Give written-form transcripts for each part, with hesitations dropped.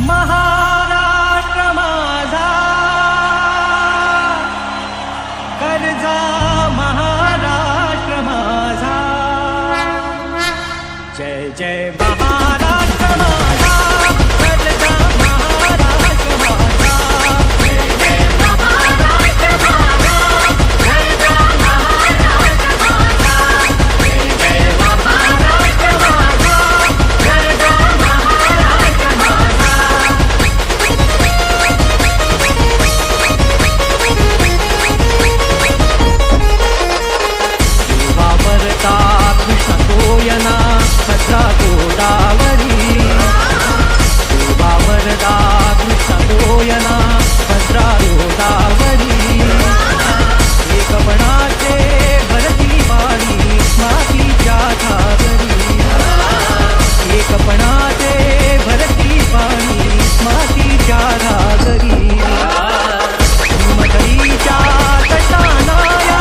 महाराष्ट्र माझा कर्जा, महाराष्ट्र माझा जय जय महाराष्ट्र माझा कर्जा, महाराष्ट्र माझा जय जय महाराष्ट्र माझा कर्जा, महाराष्ट्र माझा जय जय महाराष्ट्र माझा कर्जा, महाराष्ट्र माझा वावरता कृष्ण गोयना भद्रा गोदावरी वावरता कृष्ण गोयना भद्रा गोदावरी एकपणाचे भरती वाणी मातीच्या घागरी एकपणाचे भरती वाणी मातीच्या घागरी मधुरीच्या कटानाया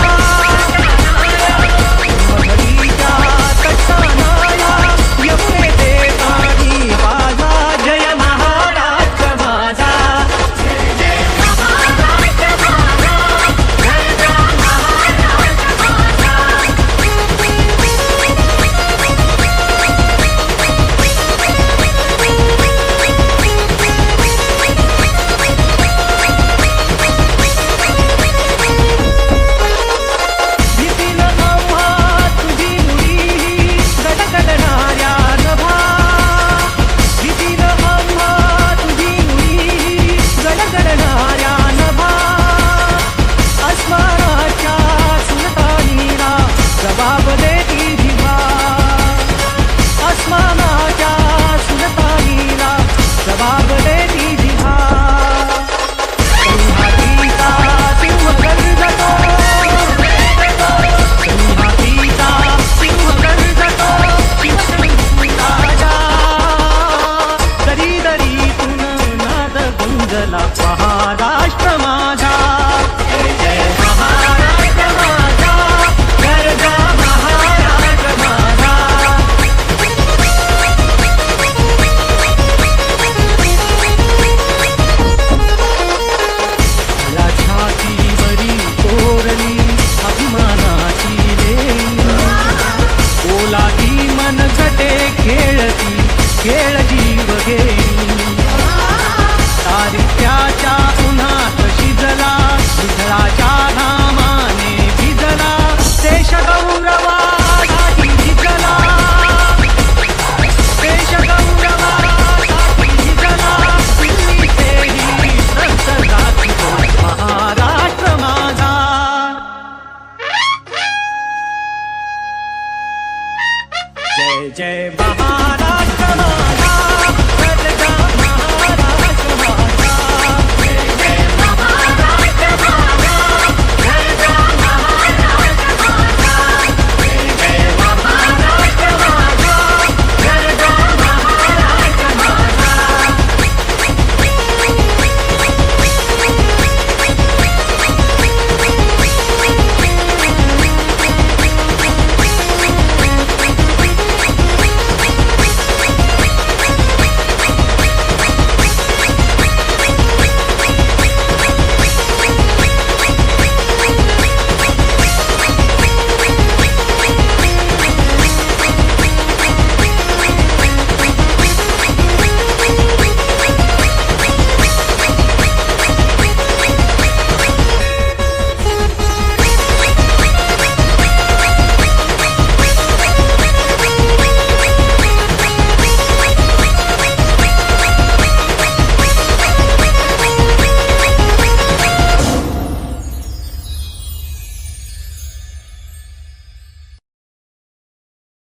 la